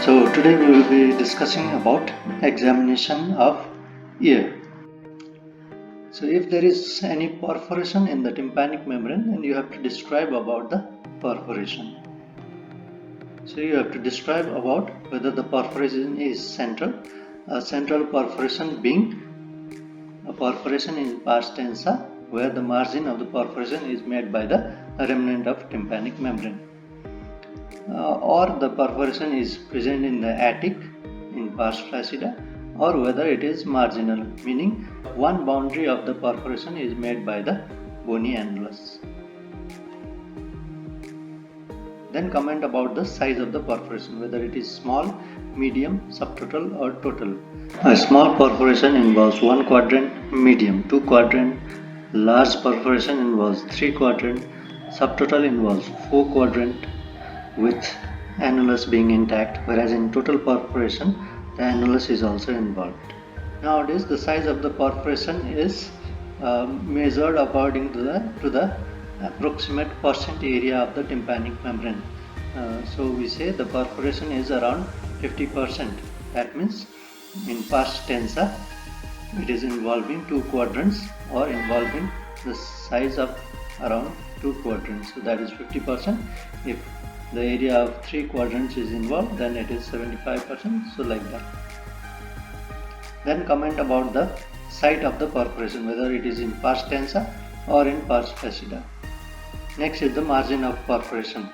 So today we will be discussing about examination of ear. So if there is any perforation in the tympanic membrane, then you have to describe about the perforation. So you have to describe about whether the perforation is central, a central perforation being a perforation in pars tensa where the margin of the perforation is made by the remnant of tympanic membrane. Or the perforation is present in the attic in pars flaccida, or whether it is marginal, meaning one boundary of the perforation is made by the bony annulus. Then comment about the size of the perforation, whether it is small, medium, subtotal or total. A small perforation involves 1 quadrant, medium 2 quadrant, large perforation involves 3 quadrant, subtotal involves 4 quadrant with annulus being intact, whereas in total perforation the annulus is also involved. Nowadays the size of the perforation is measured according to the approximate percent area of the tympanic membrane. So we say the perforation is around 50%. That means in pars tensa it is involving 2 quadrants or involving the size of around 2 quadrants. So that is 50%. If the area of 3 quadrants is involved, then it is 75%. So like that. Then comment about the site of the perforation, whether it is in pars tensa or in pars flaccida. Next is the margin of perforation.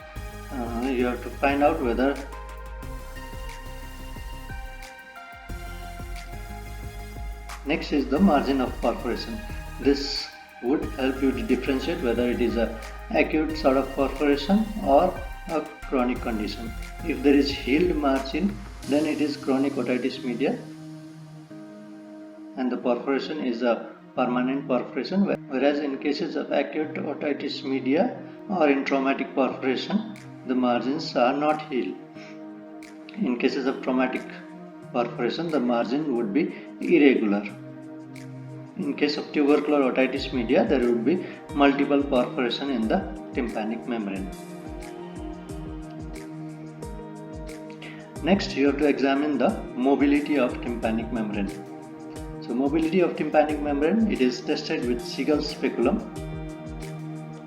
You have to find out whether next is the margin of perforation. This would help you to differentiate whether it is a acute sort of perforation or a chronic condition. If there is healed margin, then it is chronic otitis media and the perforation is a permanent perforation, whereas in cases of acute otitis media or in traumatic perforation, the margins are not healed. In cases of traumatic perforation, the margin would be irregular. In case of tubercular otitis media, there would be multiple perforation in the tympanic membrane. Next, you have to examine the mobility of tympanic membrane. So mobility of tympanic membrane, it is tested with Siegel's speculum.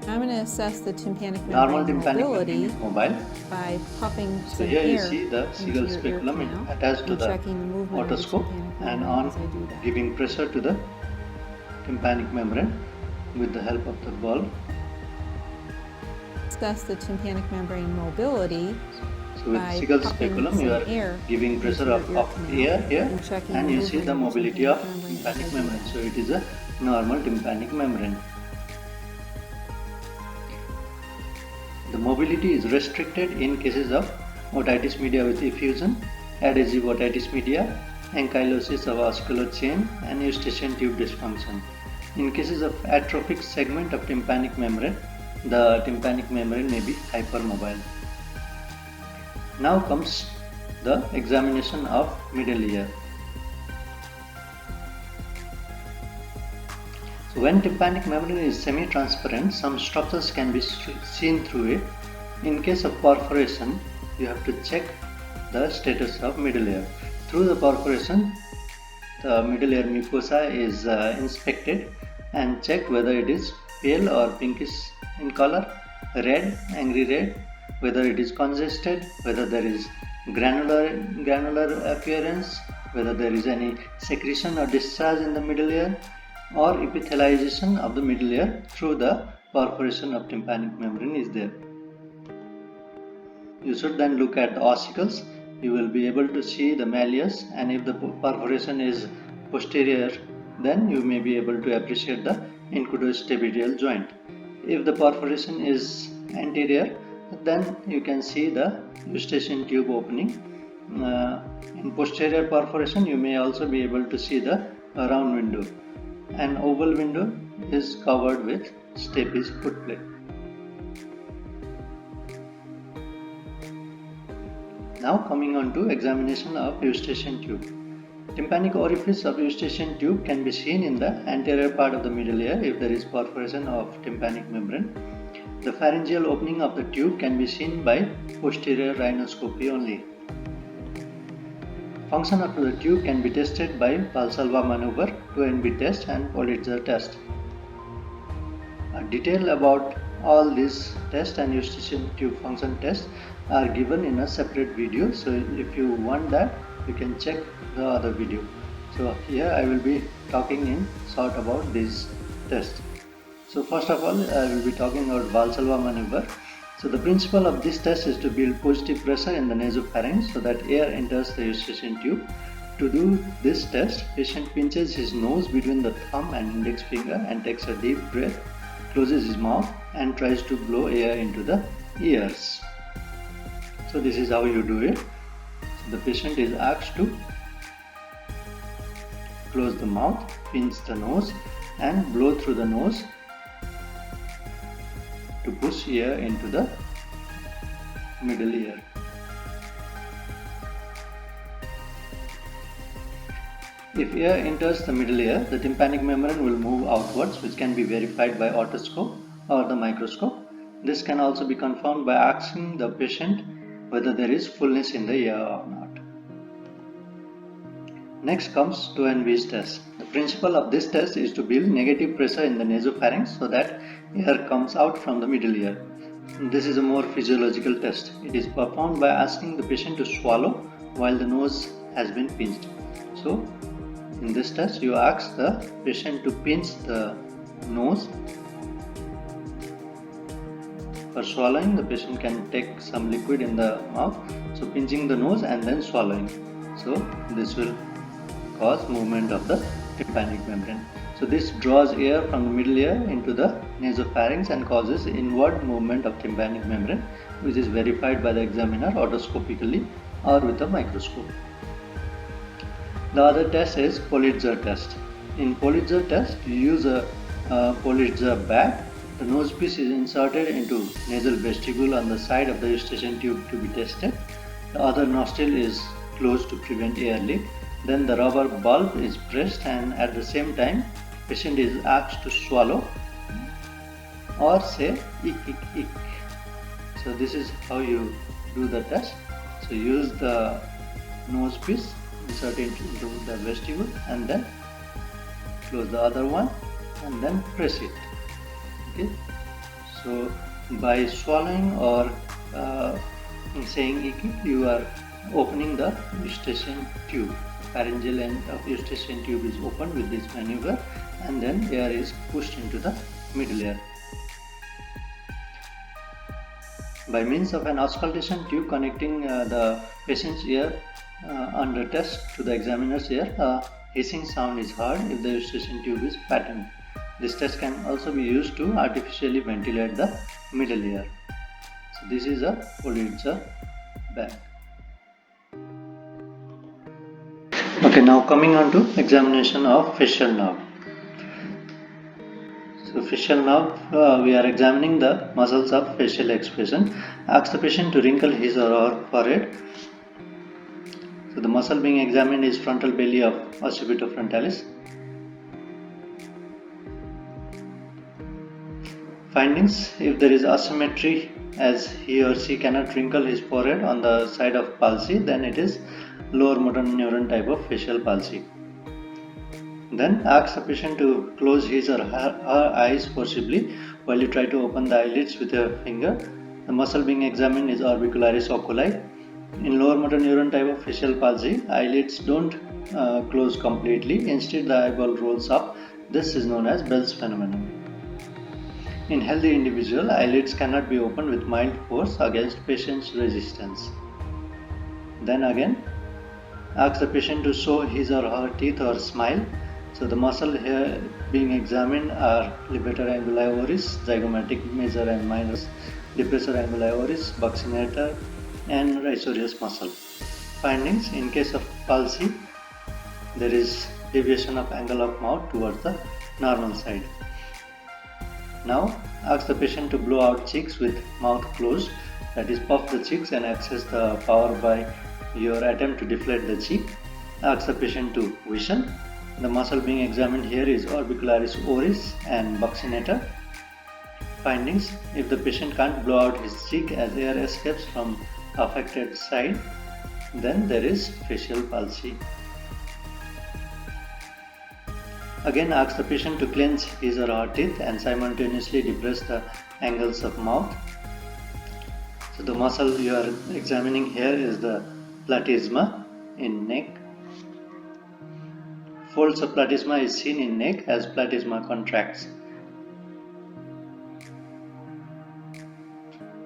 I'm going to assess the tympanic Normal membrane tympanic mobility membrane is mobile. by pumping So some here you air see the into Siegel's your ear speculum canal attached to and the checking the movement of the otoscope tympanic and membrane on as I do that. giving pressure to the tympanic membrane with the help of the bulb. Assess the tympanic membrane mobility So with by Siegel's pumping speculum, some you are air giving into pressure your of ear canal air here, and checking and the you see movement the of the mobility of tympanic membrane as I tympanic do membrane. that. So it is a normal tympanic membrane. The mobility is restricted in cases of otitis media with effusion, adhesive otitis media, ankylosis of vascular chain, and eustachian tube dysfunction. In cases of atrophic segment of tympanic membrane, the tympanic membrane may be hypermobile. Now comes the examination of middle ear. So when tympanic membrane is semi-transparent, some structures can be seen through it. In case of perforation, you have to check the status of middle ear. Through the perforation, the middle ear mucosa is inspected and checked whether it is pale or pinkish in color, red, angry red, whether it is congested, whether there is granular appearance, whether there is any secretion or discharge in the middle ear, or epithelialization of the middle ear through the perforation of tympanic membrane is there. You should then look at the ossicles. You will be able to see the malleus, and if the perforation is posterior, then you may be able to appreciate the incudostapedial joint. If the perforation is anterior, then you can see the eustachian tube opening. In posterior perforation, you may also be able to see the round window. An oval window is covered with Stapes footplate. Now coming on to examination of eustachian tube. Tympanic orifice of eustachian tube can be seen in the anterior part of the middle ear if there is perforation of tympanic membrane. The pharyngeal opening of the tube can be seen by posterior rhinoscopy only. Function of the tube can be tested by Valsalva maneuver, 2NB test and Politzer test. Detail about all these tests and eustachian tube function tests are given in a separate video, so if you want that you can check the other video. So here I will be talking in short about this test. So first of all I will be talking about Valsalva maneuver. So the principle of this test is to build positive pressure in the nasopharynx so that air enters the eustachian tube. To do this test, patient pinches his nose between the thumb and index finger and takes a deep breath, closes his mouth and tries to blow air into the ears. So this is how you do it. So the patient is asked to close the mouth, pinch the nose and blow through the nose to push air into the middle ear. If air enters the middle ear, the tympanic membrane will move outwards, which can be verified by otoscope or the microscope. This can also be confirmed by asking the patient whether there is fullness in the ear or not. Next comes 2NB's test. The principle of this test is to build negative pressure in the nasopharynx so that air comes out from the middle ear. This is a more physiological test. It is performed by asking the patient to swallow while the nose has been pinched. So, in this test, you ask the patient to pinch the nose. For swallowing, the patient can take some liquid in the mouth. So, pinching the nose and then swallowing. So, this will cause movement of the tympanic membrane. So this draws air from the middle ear into the nasopharynx and causes inward movement of tympanic membrane, which is verified by the examiner otoscopically or with a microscope. The other test is Politzer test. In Politzer test, you use a Politzer bag. The nose piece is inserted into nasal vestibule on the side of the eustachian tube to be tested. The other nostril is closed to prevent air leak. Then the rubber bulb is pressed and at the same time patient is asked to swallow or say ik ik ik. So this is how you do the test. So use the nose piece, insert it into the vestibule and then close the other one and then press it. Okay. So by swallowing or saying ik ik, you are opening the eustachian tube. Pharyngeal end of eustachian tube is opened with this maneuver and then air is pushed into the middle ear. By means of an auscultation tube connecting the patient's ear under test to the examiner's ear, a hissing sound is heard if the eustachian tube is flattened. This test can also be used to artificially ventilate the middle ear. So this is a Politzer bag. Okay, now coming on to examination of facial nerve. So facial nerve, we are examining the muscles of facial expression. Ask the patient to wrinkle his or her forehead. So the muscle being examined is frontal belly of occipitofrontalis. Findings: if there is asymmetry as he or she cannot wrinkle his forehead on the side of palsy, then it is lower motor neuron type of facial palsy. Then ask the patient to close his or her eyes forcibly while you try to open the eyelids with your finger. The muscle being examined is orbicularis oculi. In lower motor neuron type of facial palsy, eyelids don't close completely. Instead, the eyeball rolls up. This is known as Bell's phenomenon. In healthy individual, eyelids cannot be opened with mild force against patient's resistance. Then again, ask the patient to show his or her teeth or smile. So the muscle here being examined are levator anguli oris, zygomatic major and minor, depressor anguli oris, buccinator and risorius muscle. Findings: in case of palsy, there is deviation of angle of mouth towards the normal side. Now ask the patient to blow out cheeks with mouth closed, that is puff the cheeks and access the power by your attempt to deflate the cheek. Ask the patient to whistle. The muscle being examined here is orbicularis oris and buccinator. Findings: if the patient can't blow out his cheek as air escapes from affected side, Then there is facial palsy. Again, ask the patient to clench his or her teeth and simultaneously depress the angles of mouth. So the muscle you are examining here is the platysma in neck. Folds of platysma is seen in neck as platysma contracts.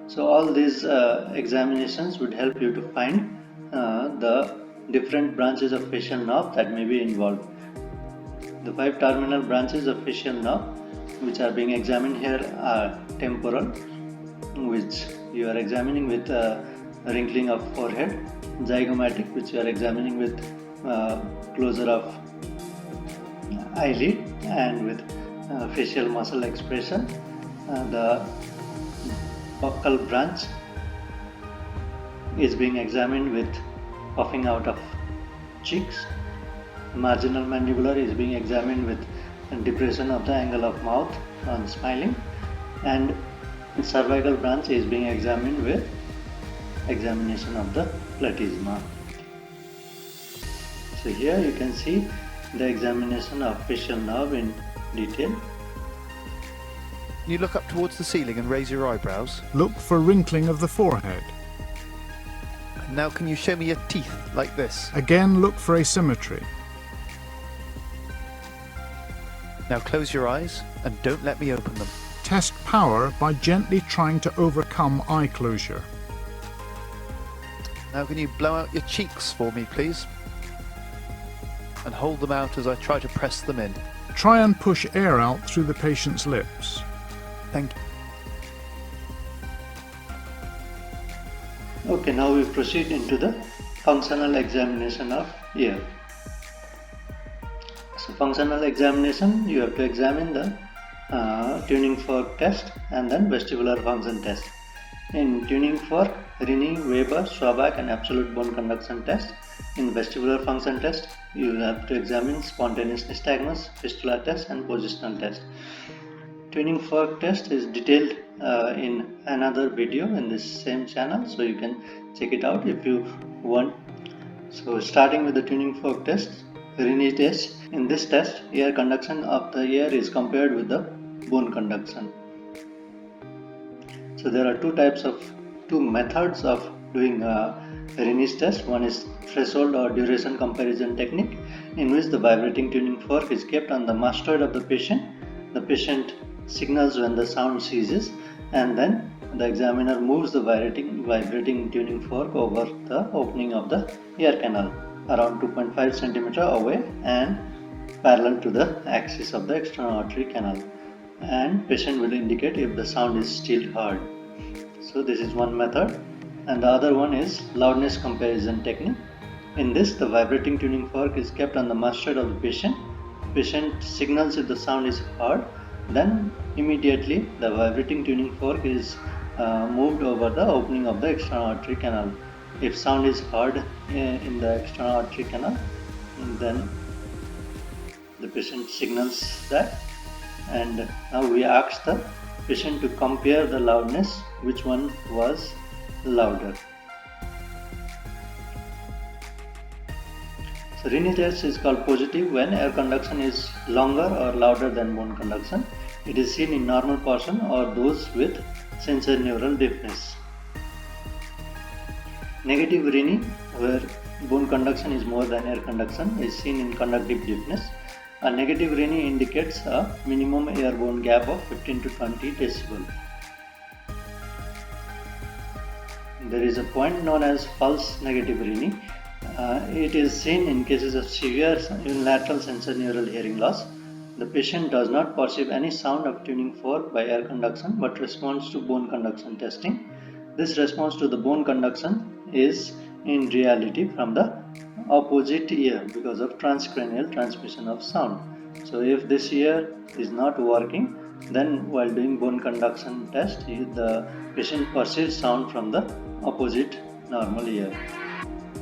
So all these examinations would help you to find the different branches of facial nerve that may be involved. The 5 terminal branches of facial nerve which are being examined here are temporal, which you are examining with wrinkling of forehead, zygomatic, which you are examining with closure of eyelid and with facial muscle expression. The buccal branch is being examined with puffing out of cheeks. Marginal mandibular is being examined with depression of the angle of mouth on smiling, and cervical branch is being examined with examination of the platysma. So here you can see the examination of facial nerve in detail. You look up towards the ceiling and raise your eyebrows. Look for wrinkling of the forehead. Now can you show me your teeth like this? Again, look for asymmetry. Now close your eyes and don't let me open them. Test power by gently trying to overcome eye closure. Now can you blow out your cheeks for me, please? And hold them out as I try to press them in. Try and push air out through the patient's lips. Thank you. Okay, now we proceed into the functional examination of ear. So functional examination, you have to examine the tuning fork test and then vestibular function test. In tuning fork, Rini, Weber, Schwabach and absolute bone conduction test. In vestibular function test, you will have to examine spontaneous nystagmus, fistula test and positional test. Tuning fork test is detailed in another video in this same channel, so you can check it out if you want. So starting with the tuning fork test, Rini test. In this test, air conduction of the ear is compared with the bone conduction. So there are two methods of doing Rini's test. One is threshold or duration comparison technique, in which the vibrating tuning fork is kept on the mastoid of the patient. The patient signals when the sound ceases, and then the examiner moves the vibrating tuning fork over the opening of the ear canal around 2.5 cm away and parallel to the axis of the external auditory canal, and patient will indicate if the sound is still heard. So this is one method, and the other one is loudness comparison technique. In this, the vibrating tuning fork is kept on the mastoid of the patient. Patient signals if the sound is heard, then immediately the vibrating tuning fork is moved over the opening of the external auditory canal. If sound is heard in the external auditory canal, then the patient signals that, and now we ask the patient to compare the loudness, which one was louder. So Rini test is called positive when air conduction is longer or louder than bone conduction. It is seen in normal person or those with sensorineural deafness. Negative Rini, where bone conduction is more than air conduction, is seen in conductive deafness. A negative Rini indicates a minimum air-bone gap of 15 to 20 decibel. There is a point known as false negative Rini. It is seen in cases of severe unilateral sensorineural hearing loss. The patient does not perceive any sound of tuning fork by air conduction but responds to bone conduction testing. This response to the bone conduction is in reality from the opposite ear because of transcranial transmission of sound. So if this ear is not working, then while doing bone conduction test, the patient perceives sound from the opposite normal ear.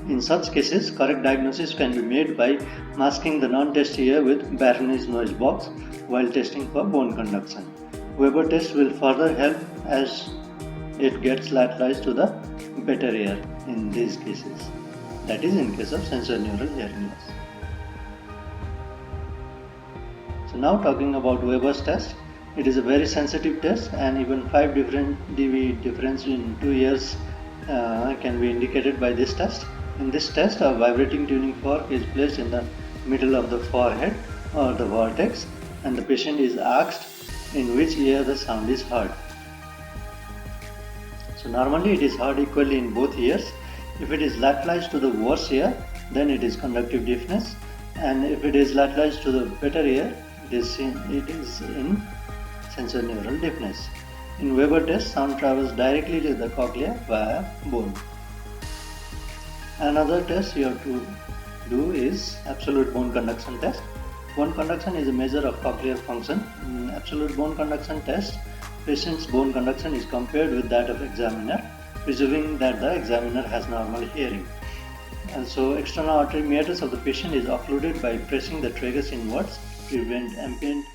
In such cases, correct diagnosis can be made by masking the non-test ear with Baroness noise box while testing for bone conduction. Weber test will further help as it gets lateralized to the better ear in these cases. that is in case of sensorineural hearing loss. So now talking about Weber's test, it is a very sensitive test, and even 5 different dB difference in 2 years can be indicated by this test. In this test, a vibrating tuning fork is placed in the middle of the forehead or the vertex, and the patient is asked in which ear the sound is heard. So normally it is heard equally in both ears. If it is lateralized to the worse ear, then it is conductive deafness, and if it is lateralized to the better ear, it is in sensorineural deafness. In Weber test, sound travels directly to the cochlea via bone. Another test you have to do is absolute bone conduction test. Bone conduction is a measure of cochlear function. In absolute bone conduction test, patient's bone conduction is compared with that of examiner, presuming that the examiner has normal hearing. And so external auditory meatus of the patient is occluded by pressing the tragus inwards to prevent ambient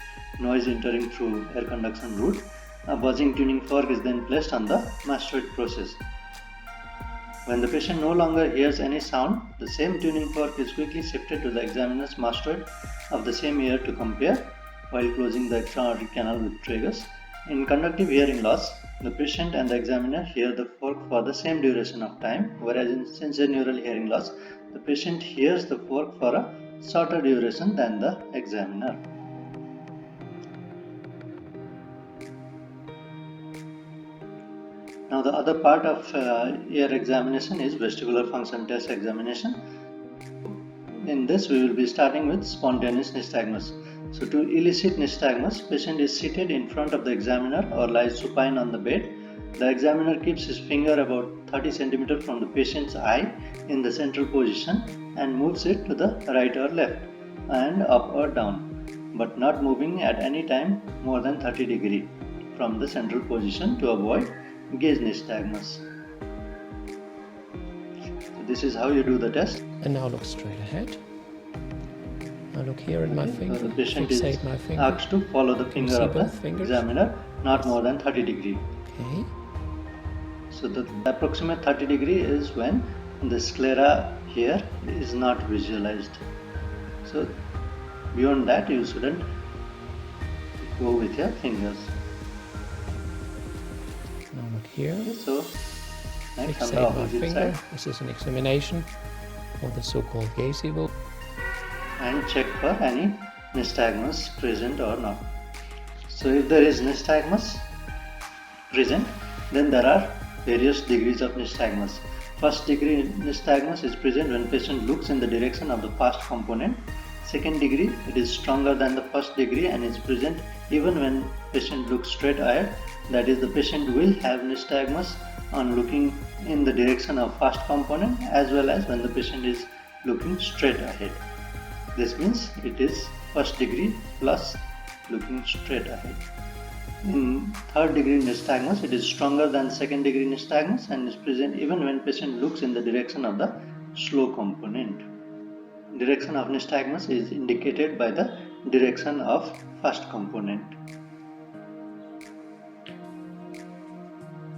noise entering through air conduction route. A buzzing tuning fork is then placed on the mastoid process. When the patient no longer hears any sound, the same tuning fork is quickly shifted to the examiner's mastoid of the same ear to compare while closing the external auditory canal with tragus. In conductive hearing loss, the patient and the examiner hear the fork for the same duration of time, whereas in sensorineural hearing loss, the patient hears the fork for a shorter duration than the examiner. Now the other part of ear examination is vestibular function test examination. In this we will be starting with spontaneous nystagmus. So to elicit nystagmus, patient is seated in front of the examiner or lies supine on the bed. The examiner keeps his finger about 30 cm from the patient's eye in the central position and moves it to the right or left and up or down, but not moving at any time more than 30 degrees from the central position to avoid gaze nystagmus. So this is how you do the test. And now look straight ahead. Now look here in my finger. The patient Fixate is my finger. asked to follow the Can you finger see of the both fingers? examiner not more than 30 degrees. Okay. So the approximate 30 degree is when the sclera here is not visualized. So beyond that you shouldn't go with your fingers. Now look here. Okay, so next on the Fixate my opposite finger. side This is an examination of the so-called gaze evil. and check for any nystagmus present or not. So if there is nystagmus present, then there are various degrees of nystagmus. First degree nystagmus is present when patient looks in the direction of the past component. Second degree, it is stronger than the first degree and is present even when patient looks straight ahead. That is, the patient will have nystagmus on looking in the direction of first component as well as when the patient is looking straight ahead. This means it is first degree plus looking straight ahead. In third degree nystagmus, it is stronger than second degree nystagmus and is present even when patient looks in the direction of the slow component. Direction of nystagmus is indicated by the direction of first component.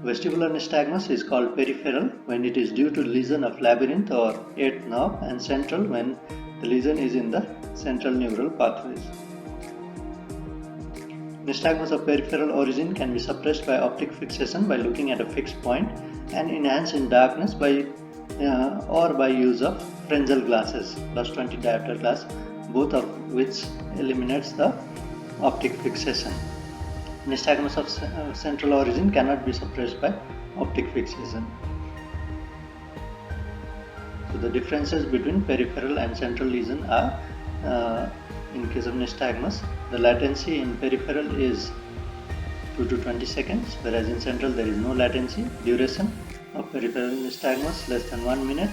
Vestibular nystagmus is called peripheral when it is due to lesion of labyrinth or eighth nerve, and central when the lesion is in the central neural pathways. Nystagmus of peripheral origin can be suppressed by optic fixation by looking at a fixed point and enhanced in darkness by or by use of Frenzel glasses, +20 diopter glass, both of which eliminates the optic fixation. Nystagmus of central origin cannot be suppressed by optic fixation. So the differences between peripheral and central lesion are, in case of nystagmus, the latency in peripheral is 2 to 20 seconds, whereas in central there is no latency. Duration of peripheral nystagmus less than 1 minute,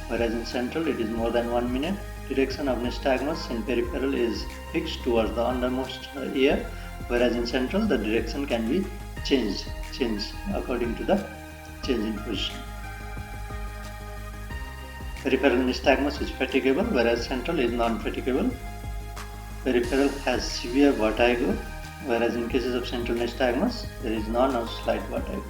whereas in central it is more than 1 minute. Direction of nystagmus in peripheral is fixed towards the undermost ear, whereas in central the direction can be changed according to the change in position. Peripheral nystagmus is fatigable, whereas central is non-fatigable. Peripheral has severe vertigo, whereas in cases of central nystagmus there is none or slight vertigo.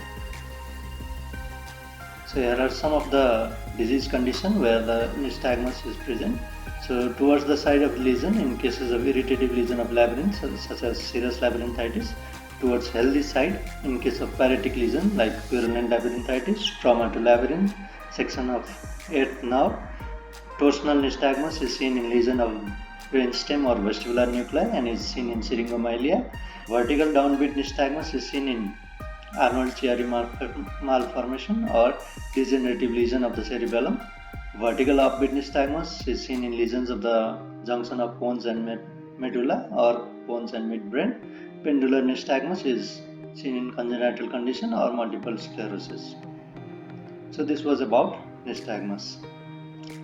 So here are some of the disease condition where the nystagmus is present. So towards the side of the lesion in cases of irritative lesion of labyrinth such as serous labyrinthitis, towards healthy side in case of paretic lesion like purulent labyrinthitis, trauma to labyrinth, section of 8th nerve. Torsional nystagmus is seen in lesion of brainstem or vestibular nuclei and is seen in syringomyelia. Vertical downbeat nystagmus is seen in Arnold-Chiari malformation or degenerative lesion of the cerebellum. Vertical upbeat nystagmus is seen in lesions of the junction of pons and medulla or pons and midbrain. Pendular nystagmus is seen in congenital condition or multiple sclerosis. So this was about nystagmus.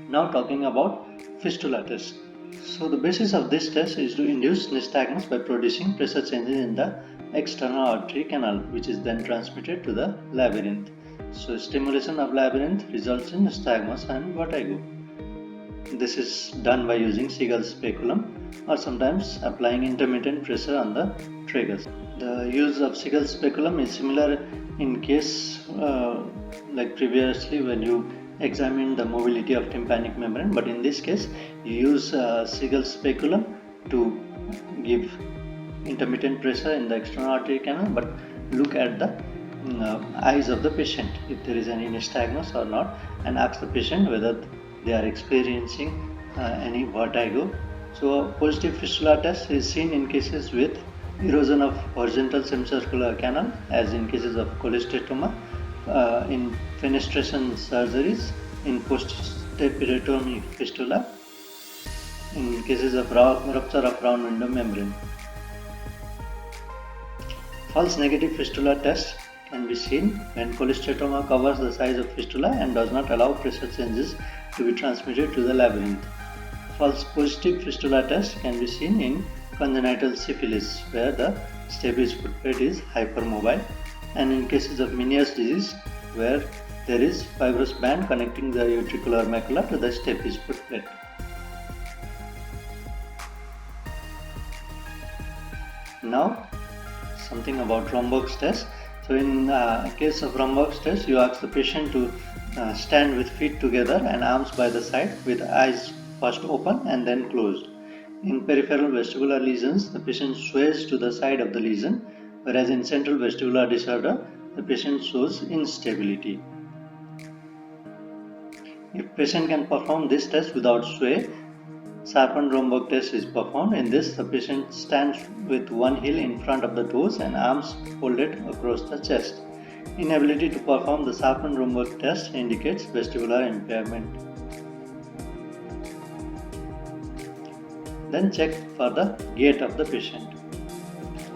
Now talking about fistula test. So the basis of this test is to induce nystagmus by producing pressure changes in the external artery canal, which is then transmitted to the labyrinth. So stimulation of labyrinth results in nystagmus and vertigo. This is done by using Seagal's speculum or sometimes applying intermittent pressure on the tragus. The use of Seagal's speculum is similar in case like previously when you examine the mobility of tympanic membrane, but in this case you use Seagal's speculum to give intermittent pressure in the external artery canal, but look at the eyes of the patient if there is any nystagmus or not, and ask the patient whether they are experiencing any vertigo. So positive fistula test is seen in cases with erosion of horizontal semicircular canal, as in cases of cholesteatoma, in fenestration surgeries, in post-stepirectomy fistula, in cases of rupture of round window membrane. False negative fistula test can be seen when cholesteatoma covers the size of fistula and does not allow pressure changes to be transmitted to the labyrinth. False positive fistula test can be seen in congenital syphilis, where the stapes footplate is hypermobile, and in cases of Meniere's disease, where there is fibrous band connecting the utricular macula to the stapes footplate. Now, something about Romberg's test. So in case of Romberg's test, you ask the patient to stand with feet together and arms by the side with eyes first open and then closed. In peripheral vestibular lesions, the patient sways to the side of the lesion, whereas in central vestibular disorder, the patient shows instability. If patient can perform this test without sway, Sharpen-Romberg test is performed. In this, the patient stands with one heel in front of the toes and arms folded across the chest. Inability to perform the Sharpen-Romberg test indicates vestibular impairment. Then check for the gait of the patient.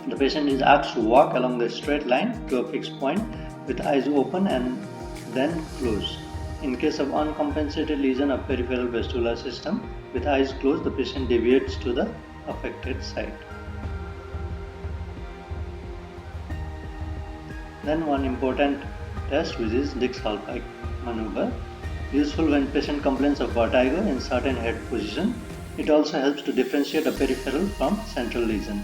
The patient is asked to walk along the straight line to a fixed point with eyes open and then closed. In case of uncompensated lesion of peripheral vestibular system, with eyes closed, the patient deviates to the affected side. Then one important test, which is Dix-Hallpike maneuver, useful when patient complains of vertigo in certain head position. It also helps to differentiate a peripheral from central lesion.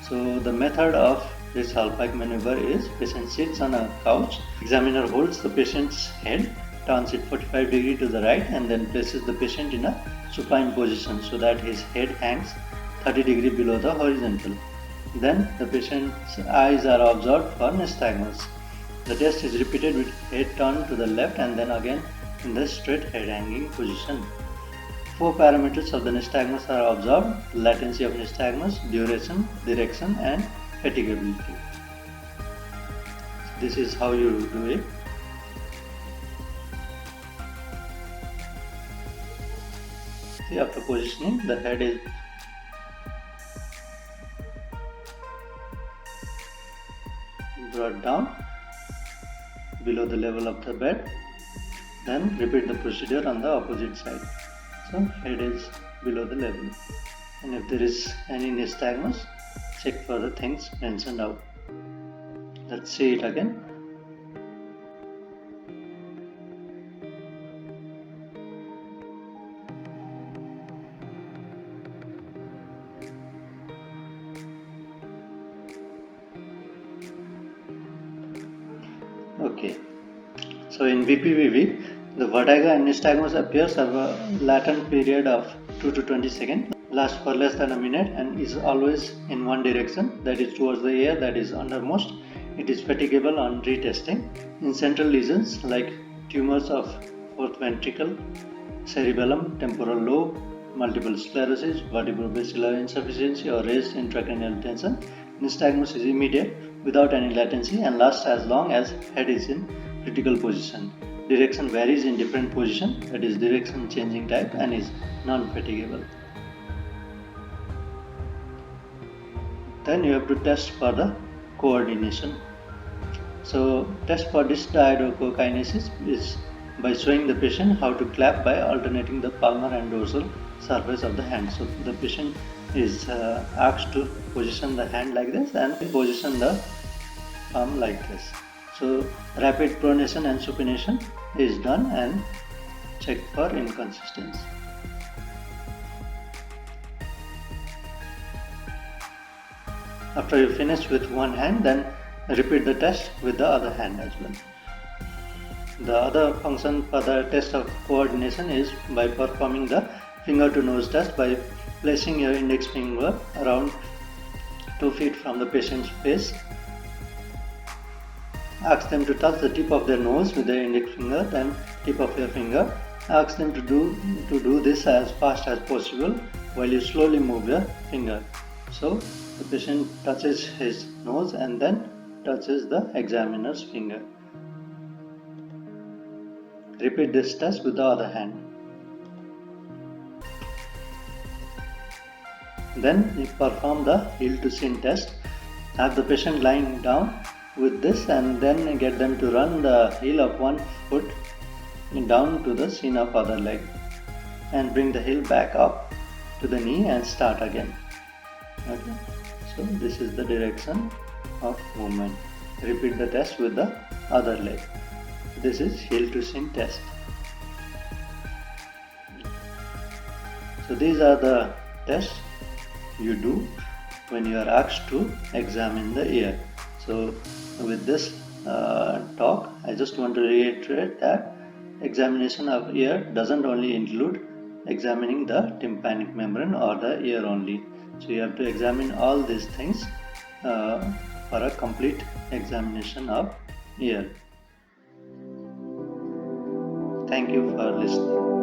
So the method of Dix-Hallpike maneuver is patient sits on a couch, examiner holds the patient's head, turns it 45 degrees to the right and then places the patient in a supine position so that his head hangs 30 degrees below the horizontal. Then the patient's eyes are observed for nystagmus. The test is repeated with head turned to the left and then again in the straight head hanging position. 4 parameters of the nystagmus are observed: latency of nystagmus, duration, direction and fatigability. This is how you do it. See, after positioning, the head is brought down below the level of the bed. Then repeat the procedure on the opposite side. So head is below the level, and if there is any nystagmus, check for the things mentioned out. Let's see it again. Okay, So in VPVV, the vertigo and nystagmus appears have a latent period of 2 to 20 seconds, lasts for less than a minute and is always in one direction, that is towards the ear that is undermost. It is fatigable on retesting. In central lesions like tumors of fourth ventricle, cerebellum, temporal lobe, multiple sclerosis, vertebrobasilar insufficiency or raised intracranial tension, nystagmus is immediate without any latency and lasts as long as head is in critical position. Direction varies in different position, that is direction changing type, and is non-fatigable. Then you have to test for the coordination. So test for dysdiadochokinesis is by showing the patient how to clap by alternating the palmar and dorsal surface of the hand. So the patient is asked to position the hand like this and position the palm like this. So rapid pronation and supination is done and check for inconsistency. After you finish with one hand, then repeat the test with the other hand as well. The other function for the test of coordination is by performing the finger to nose test by placing your index finger around 2 feet from the patient's face. Ask them to touch the tip of their nose with their index finger, then tip of your finger. Ask them to do this as fast as possible while you slowly move your finger. So the patient touches his nose and then touches the examiner's finger. Repeat this test with the other hand. Then you perform the heel to shin test. Have the patient lying down with this and then get them to run the heel of one foot down to the shin of other leg and bring the heel back up to the knee and start again. Okay. So this is the direction of movement. Repeat the test with the other leg. This is heel to shin test. So these are the tests you do when you are asked to examine the ear. So with this talk, I just want to reiterate that examination of ear doesn't only include examining the tympanic membrane or the ear only. So you have to examine all these things for a complete examination of ear. Thank you for listening.